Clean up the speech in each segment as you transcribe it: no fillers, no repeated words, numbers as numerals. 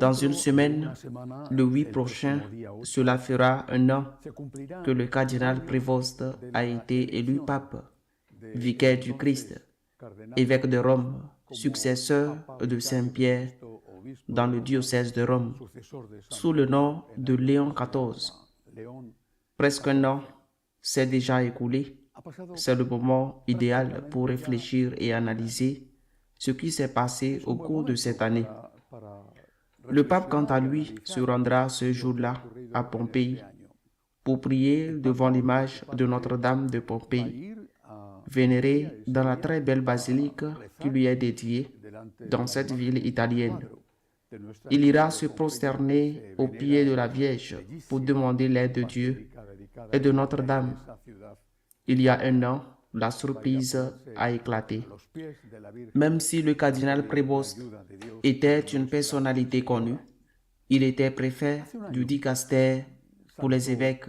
Dans une semaine, le 8 prochain, cela fera un an que le cardinal Prévost a été élu pape, vicaire du Christ, évêque de Rome, successeur de Saint-Pierre dans le diocèse de Rome, sous le nom de Léon XIV. Presque un an s'est déjà écoulé. C'est le moment idéal pour réfléchir et analyser ce qui s'est passé au cours de cette année. Le pape, quant à lui, se rendra ce jour-là à Pompéi pour prier devant l'image de Notre-Dame de Pompéi, vénérée dans la très belle basilique qui lui est dédiée dans cette ville italienne. Il ira se prosterner aux pieds de la Vierge pour demander l'aide de Dieu et de Notre-Dame. Il y a un an, la surprise a éclaté. Même si le cardinal Prévost était une personnalité connue, il était préfet du dicaster pour les évêques,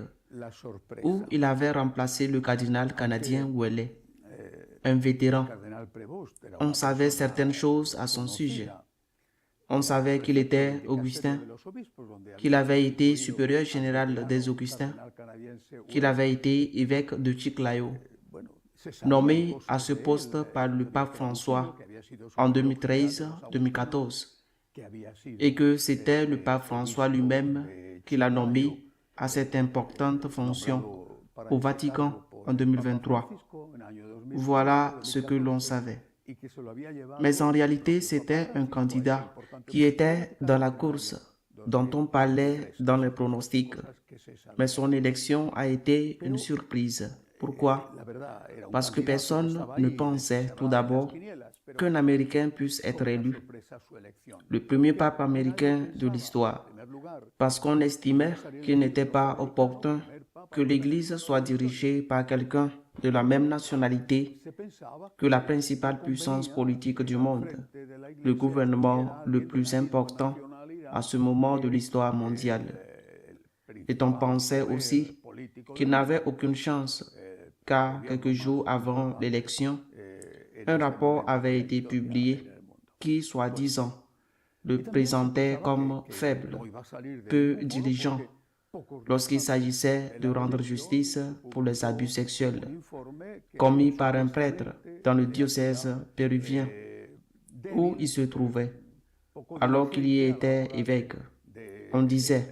où il avait remplacé le cardinal canadien Ouellet, un vétéran. On savait certaines choses à son sujet. On savait qu'il était augustin, qu'il avait été supérieur général des Augustins, qu'il avait été évêque de Chiclayo, nommé à ce poste par le pape François en 2013-2014, et que c'était le pape François lui-même qui l'a nommé à cette importante fonction au Vatican en 2023. Voilà ce que l'on savait. Mais en réalité, c'était un candidat qui était dans la course, dont on parlait dans les pronostics. Mais son élection a été une surprise. Pourquoi? Parce que personne ne pensait tout d'abord qu'un Américain puisse être élu, le premier pape américain de l'histoire, parce qu'on estimait qu'il n'était pas opportun que l'Église soit dirigée par quelqu'un de la même nationalité que la principale puissance politique du monde, le gouvernement le plus important à ce moment de l'histoire mondiale. Et on pensait aussi qu'il n'avait aucune chance, car quelques jours avant l'élection, un rapport avait été publié qui, soi-disant, le présentait comme faible, peu diligent, lorsqu'il s'agissait de rendre justice pour les abus sexuels commis par un prêtre dans le diocèse péruvien où il se trouvait, alors qu'il y était évêque. On disait,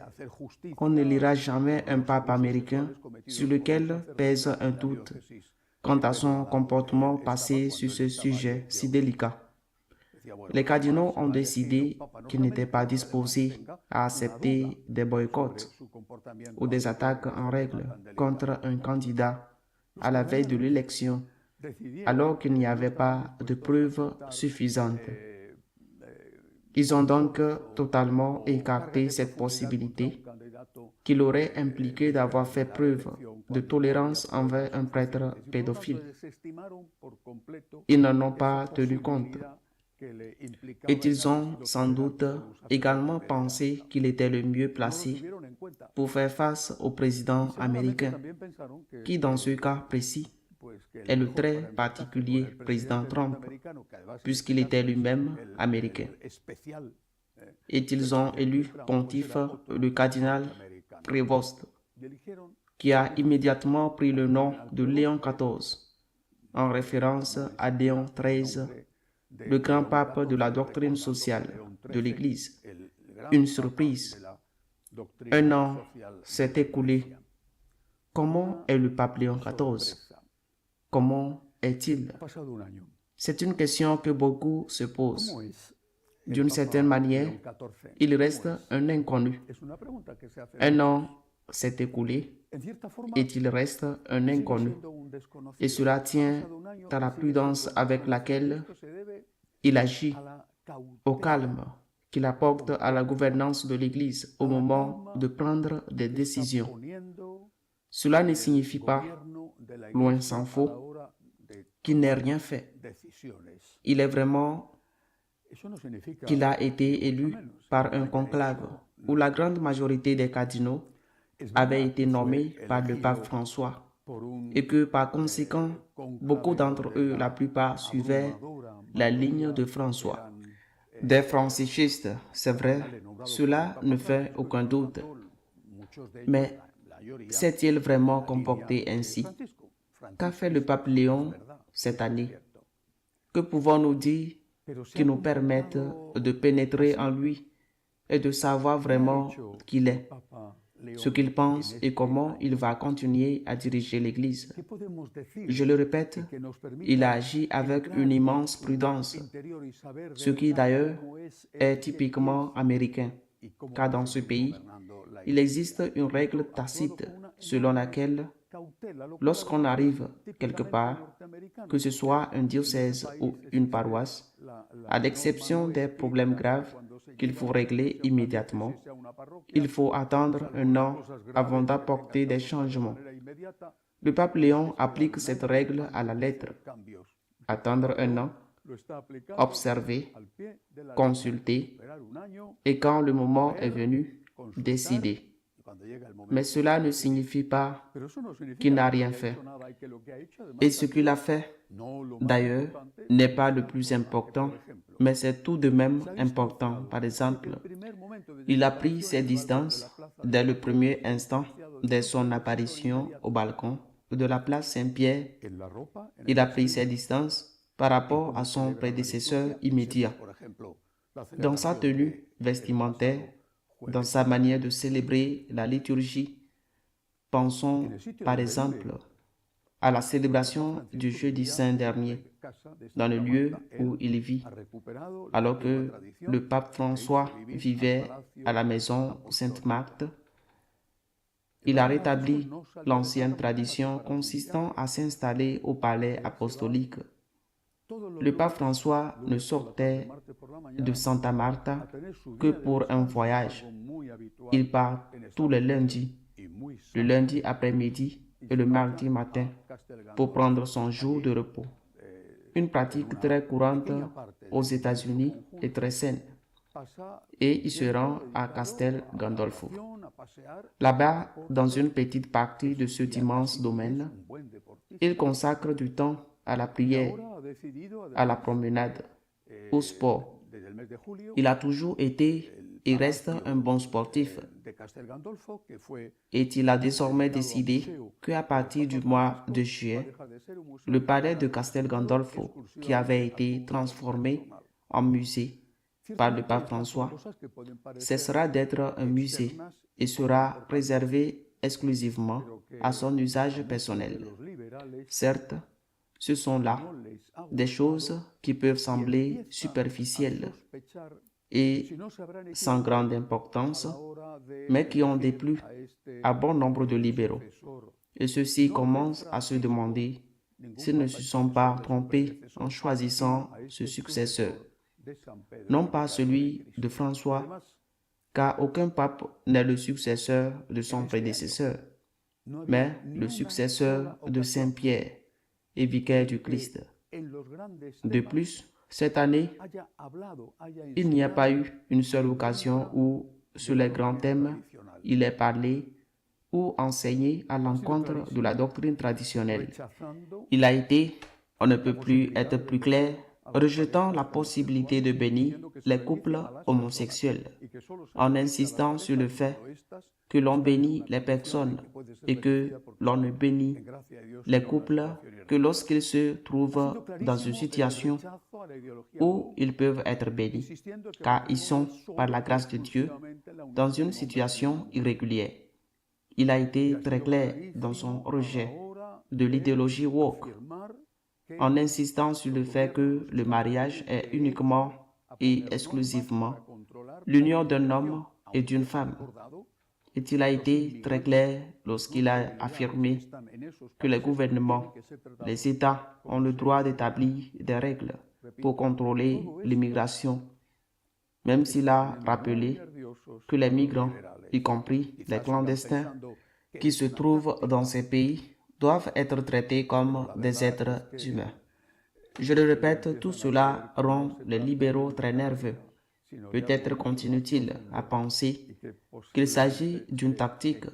on ne lira jamais un pape américain sur lequel pèse un doute quant à son comportement passé sur ce sujet si délicat. Les cardinaux ont décidé qu'ils n'étaient pas disposés à accepter des boycotts ou des attaques en règle contre un candidat à la veille de l'élection, alors qu'il n'y avait pas de preuves suffisantes. Ils ont donc totalement écarté cette possibilité qu'il aurait impliqué d'avoir fait preuve de tolérance envers un prêtre pédophile. Ils n'en ont pas tenu compte. Et ils ont sans doute également pensé qu'il était le mieux placé pour faire face au président américain, qui dans ce cas précis est le très particulier président Trump, puisqu'il était lui-même américain. Et ils ont élu pontife le cardinal Prévost, qui a immédiatement pris le nom de Léon XIV, en référence à Léon XIII, le grand pape de la doctrine sociale de l'Église. Une surprise. Un an s'est écoulé. Comment est le pape Léon XIV? Comment est-il? C'est une question que beaucoup se posent. D'une certaine manière, il reste un inconnu. Un an s'est écoulé et il reste un inconnu. Et cela tient à la prudence avec laquelle il agit, au calme qu'il apporte à la gouvernance de l'Église au moment de prendre des décisions. Cela ne signifie pas, loin s'en faut, qu'il n'ait rien fait. Il est vraiment qu'il a été élu par un conclave où la grande majorité des cardinaux avaient été nommés par le pape François et que par conséquent, beaucoup d'entre eux, la plupart, suivaient la ligne de François. Des franciscistes, c'est vrai, cela ne fait aucun doute. Mais s'est-il vraiment comporté ainsi? Qu'a fait le pape Léon cette année? Que pouvons-nous dire qui nous permette de pénétrer en lui et de savoir vraiment qui il est, ce qu'il pense et comment il va continuer à diriger l'Église? Je le répète, il a agi avec une immense prudence, ce qui d'ailleurs est typiquement américain, car dans ce pays, il existe une règle tacite selon laquelle, lorsqu'on arrive quelque part, que ce soit un diocèse ou une paroisse, à l'exception des problèmes graves qu'il faut régler immédiatement, il faut attendre un an avant d'apporter des changements. Le pape Léon applique cette règle à la lettre. Attendre un an, observer, consulter, et quand le moment est venu, décider. Mais cela ne signifie pas qu'il n'a rien fait. Et ce qu'il a fait, d'ailleurs, n'est pas le plus important, mais c'est tout de même important. Par exemple, il a pris ses distances dès le premier instant de son apparition au balcon de la place Saint-Pierre. Il a pris ses distances par rapport à son prédécesseur immédiat. Dans sa tenue vestimentaire, dans sa manière de célébrer la liturgie, pensons par exemple à la célébration du jeudi saint dernier, dans le lieu où il vit, alors que le pape François vivait à la maison Sainte-Marthe. Il a rétabli l'ancienne tradition consistant à s'installer au palais apostolique. Le pape François ne sortait de Santa Marta que pour un voyage. Il part tous les lundis, le lundi après-midi et le mardi matin, pour prendre son jour de repos. Une pratique très courante aux États-Unis et très saine. Et il se rend à Castel Gandolfo. Là-bas, dans une petite partie de cet immense domaine, il consacre du temps à la prière, à la promenade, au sport. Il a toujours été et reste un bon sportif. Et il a désormais décidé qu'à partir du mois de juillet, le palais de Castel Gandolfo, qui avait été transformé en musée par le pape François, cessera d'être un musée et sera réservé exclusivement à son usage personnel. Certes, ce sont là des choses qui peuvent sembler superficielles et sans grande importance, mais qui ont déplu à bon nombre de libéraux. Et ceux-ci commencent à se demander s'ils ne se sont pas trompés en choisissant ce successeur. Non pas celui de François, car aucun pape n'est le successeur de son prédécesseur, mais le successeur de Saint-Pierre et vicaire du Christ. De plus, cette année, il n'y a pas eu une seule occasion où, sur les grands thèmes, il ait parlé ou enseigné à l'encontre de la doctrine traditionnelle. Il a été, on ne peut plus être plus clair, rejetant la possibilité de bénir les couples homosexuels, en insistant sur le fait que l'on bénit les personnes et que l'on ne bénit les couples que lorsqu'ils se trouvent dans une situation où ils peuvent être bénis, car ils sont, par la grâce de Dieu, dans une situation irrégulière. Il a été très clair dans son rejet de l'idéologie woke, en insistant sur le fait que le mariage est uniquement et exclusivement l'union d'un homme et d'une femme. Et il a été très clair lorsqu'il a affirmé que les gouvernements, les États ont le droit d'établir des règles pour contrôler l'immigration, même s'il a rappelé que les migrants, y compris les clandestins, qui se trouvent dans ces pays, doivent être traités comme des êtres humains. Je le répète, tout cela rend les libéraux très nerveux. Peut-être continue-t-il à penser qu'il s'agit d'une tactique,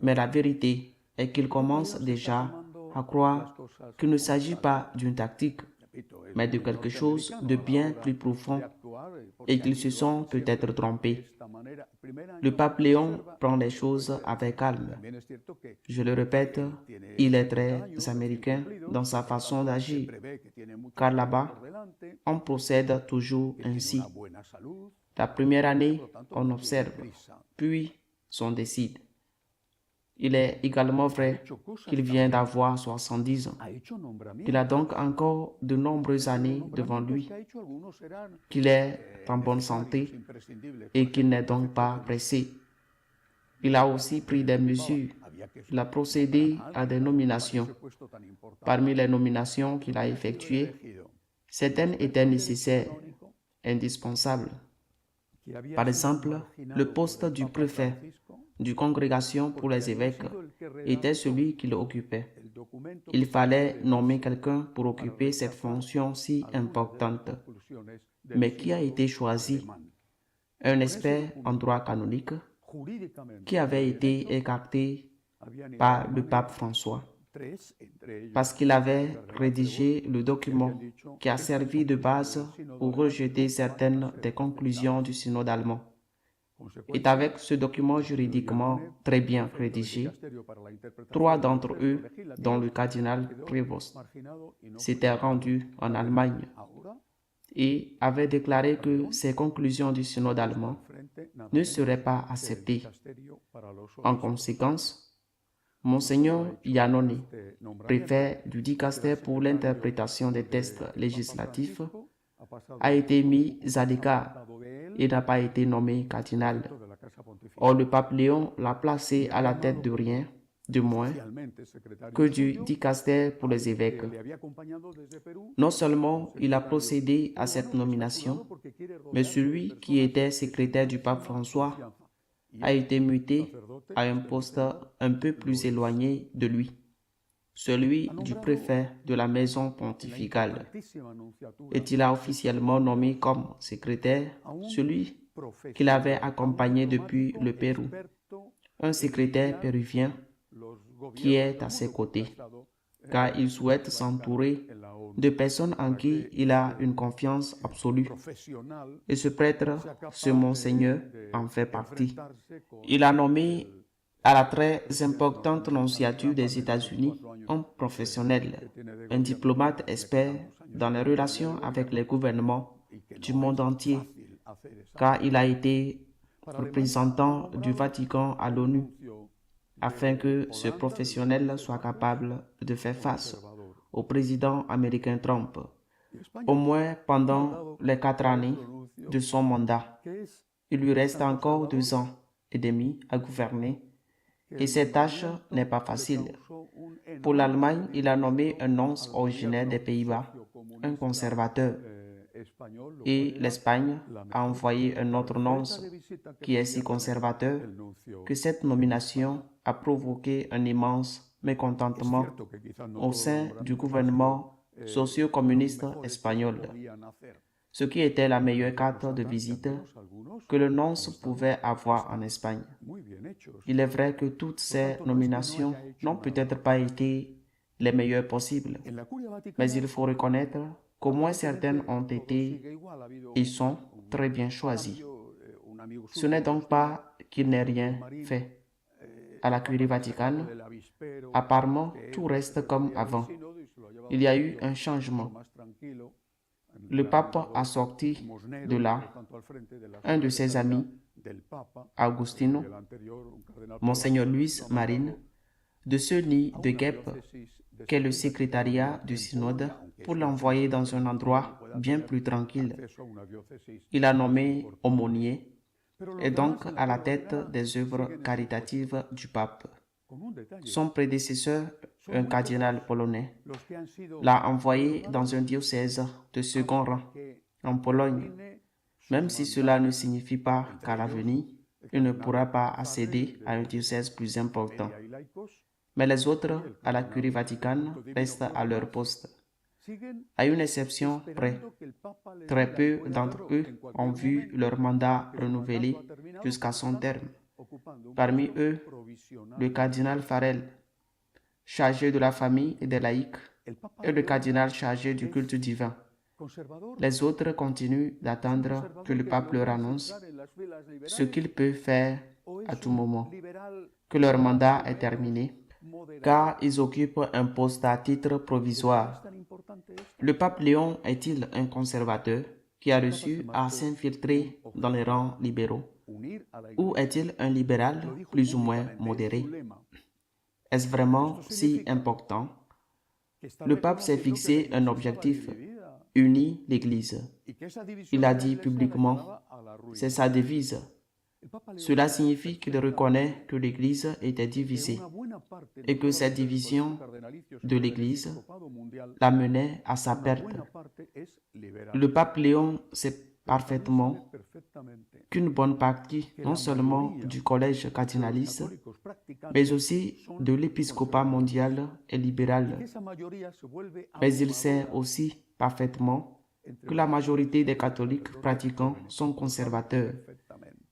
mais la vérité est qu'il commence déjà à croire qu'il ne s'agit pas d'une tactique, mais de quelque chose de bien plus profond et qu'ils se sont peut-être trompés. Le pape Léon prend les choses avec calme. Je le répète, il est très américain dans sa façon d'agir, car là-bas, on procède toujours ainsi. La première année, on observe, puis on décide. Il est également vrai qu'il vient d'avoir 70 ans. Il a donc encore de nombreuses années devant lui, qu'il est en bonne santé et qu'il n'est donc pas pressé. Il a aussi pris des mesures. Il a procédé à des nominations. Parmi les nominations qu'il a effectuées, certaines étaient nécessaires, indispensables. Par exemple, le poste du préfet du Congrégation pour les évêques était celui qu'il occupait. Il fallait nommer quelqu'un pour occuper cette fonction si importante. Mais qui a été choisi? Un expert en droit canonique qui avait été écarté par le pape François parce qu'il avait rédigé le document qui a servi de base pour rejeter certaines des conclusions du synode allemand. Et avec ce document juridiquement très bien rédigé, 3 d'entre eux, dont le cardinal Prévost, s'étaient rendus en Allemagne et avaient déclaré que ces conclusions du synode allemand ne seraient pas acceptées. En conséquence, Monseigneur Iannone, préfet du dicaster pour l'interprétation des textes législatifs, a été mis à l'écart et n'a pas été nommé cardinal. Or, le pape Léon l'a placé à la tête de rien de moins que du dicaster pour les évêques. Non seulement il a procédé à cette nomination, mais celui qui était secrétaire du pape François a été muté à un poste un peu plus éloigné de lui, celui du préfet de la maison pontificale. Et il a officiellement nommé comme secrétaire celui qu'il avait accompagné depuis le Pérou, un secrétaire péruvien qui est à ses côtés, car il souhaite s'entourer de personnes en qui il a une confiance absolue. Et ce prêtre, ce monseigneur, en fait partie. Il a nommé à la très importante nonciature des États-Unis un professionnel, un diplomate expert dans les relations avec les gouvernements du monde entier, car il a été représentant du Vatican à l'ONU, afin que ce professionnel soit capable de faire face au président américain Trump, au moins pendant les 4 années de son mandat. Il lui reste encore 2 ans et demi à gouverner, et cette tâche n'est pas facile. Pour l'Allemagne, il a nommé un nonce originaire des Pays-Bas, un conservateur, et l'Espagne a envoyé un autre nonce qui est si conservateur que cette nomination a provoqué un immense mécontentement au sein du gouvernement socio-communiste espagnol, ce qui était la meilleure carte de visite que le nonce pouvait avoir en Espagne. Il est vrai que toutes ces nominations n'ont peut-être pas été les meilleures possibles, mais il faut reconnaître qu'au moins certaines ont été et sont très bien choisies. Ce n'est donc pas qu'il n'ait rien fait. À la Curie Vaticane, apparemment, tout reste comme avant. Il y a eu un changement. Le pape a sorti de là un de ses amis, Agustino, Monseigneur Luis Marin, de ce nid de guêpes qu'est le secrétariat du synode, pour l'envoyer dans un endroit bien plus tranquille. Il a nommé aumônier et donc à la tête des œuvres caritatives du pape. Son prédécesseur, un cardinal polonais, l'a envoyé dans un diocèse de second rang, en Pologne, même si cela ne signifie pas qu'à l'avenir, il ne pourra pas accéder à un diocèse plus important. Mais les autres, à la Curie Vaticane, restent à leur poste. À une exception près, très peu d'entre eux ont vu leur mandat renouvelé jusqu'à son terme. Parmi eux, le cardinal Farel, chargé de la famille et des laïcs, et le cardinal chargé du culte divin, Les autres continuent d'attendre que le pape leur annonce ce qu'ils peuvent faire à tout moment, que leur mandat est terminé, car ils occupent un poste à titre provisoire. Le pape Léon est-il un conservateur qui a reçu à s'infiltrer dans les rangs libéraux? Ou est-il un libéral plus ou moins modéré? Est-ce vraiment si important? Le pape s'est fixé un objectif: unir l'Église. Il a dit publiquement, c'est sa devise. Cela signifie qu'il reconnaît que l'Église était divisée et que cette division de l'Église la menait à sa perte. Le pape Léon sait parfaitement qu'une bonne partie, non seulement du collège cardinaliste, mais aussi de l'épiscopat mondial est libéral. Mais il sait aussi parfaitement que la majorité des catholiques pratiquants sont conservateurs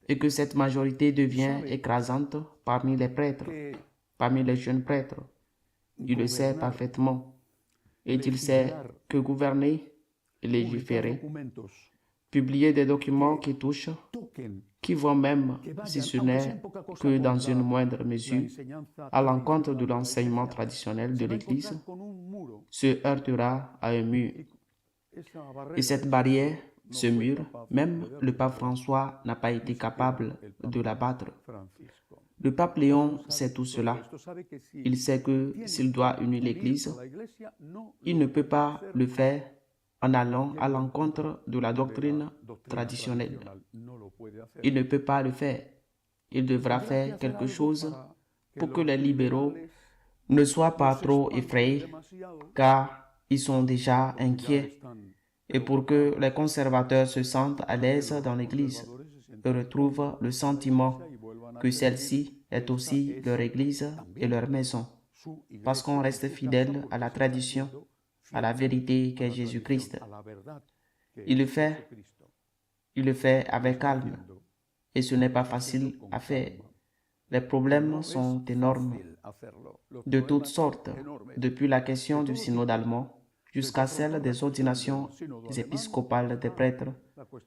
et que cette majorité devient écrasante parmi les prêtres, parmi les jeunes prêtres. Il le sait parfaitement et il sait que gouverner et légiférer, publier des documents qui touchent, qui vont même, si ce n'est que dans une moindre mesure, à l'encontre de l'enseignement traditionnel de l'Église, se heurtera à un mur. Et cette barrière, ce mur, même le pape François n'a pas été capable de l'abattre. Le pape Léon sait tout cela. Il sait que s'il doit unir l'Église, il ne peut pas le faire en allant à l'encontre de la doctrine traditionnelle. Il ne peut pas le faire. Il devra faire quelque chose pour que les libéraux ne soient pas trop effrayés, car ils sont déjà inquiets, et pour que les conservateurs se sentent à l'aise dans l'Église et retrouvent le sentiment que celle-ci est aussi leur Église et leur maison, parce qu'on reste fidèle à la tradition, à la vérité qu'est Jésus-Christ. Il le fait avec calme, et ce n'est pas facile à faire. Les problèmes sont énormes, de toutes sortes, depuis la question du synode allemand jusqu'à celle des ordinations épiscopales des prêtres,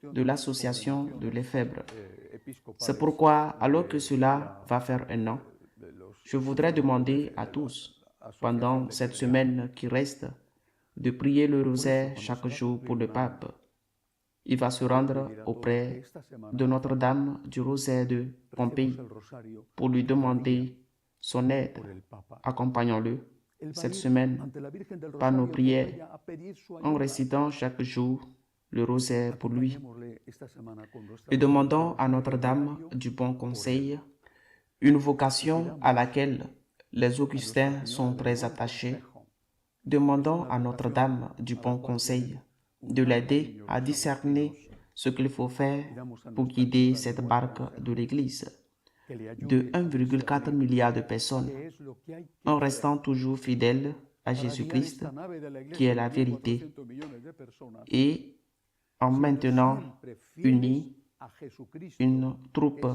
de l'association de l'Éphébre. C'est pourquoi, alors que cela va faire un an, je voudrais demander à tous, pendant cette semaine qui reste, de prier le rosaire chaque jour pour le pape. Il va se rendre auprès de Notre-Dame du Rosaire de Pompéi pour lui demander son aide. Accompagnons-le cette semaine par nos prières en récitant chaque jour le rosaire pour lui et demandons à Notre-Dame du Bon Conseil, une vocation à laquelle les Augustins sont très attachés. Demandons à Notre-Dame du Bon Conseil de l'aider à discerner ce qu'il faut faire pour guider cette barque de l'Église de 1,4 milliard de personnes, en restant toujours fidèle à Jésus-Christ, qui est la vérité, et en maintenant unis une troupe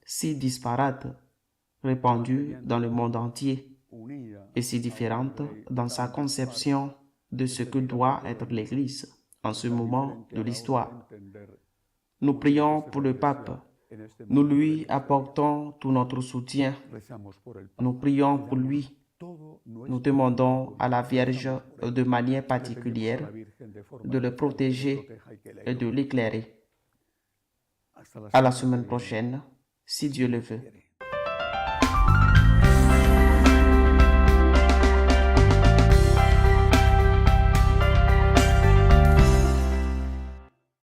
si disparate, répandue dans le monde entier, et si différente dans sa conception de ce que doit être l'Église en ce moment de l'histoire. Nous prions pour le pape. Nous lui apportons tout notre soutien. Nous prions pour lui. Nous demandons à la Vierge de manière particulière de le protéger et de l'éclairer. À la semaine prochaine, si Dieu le veut.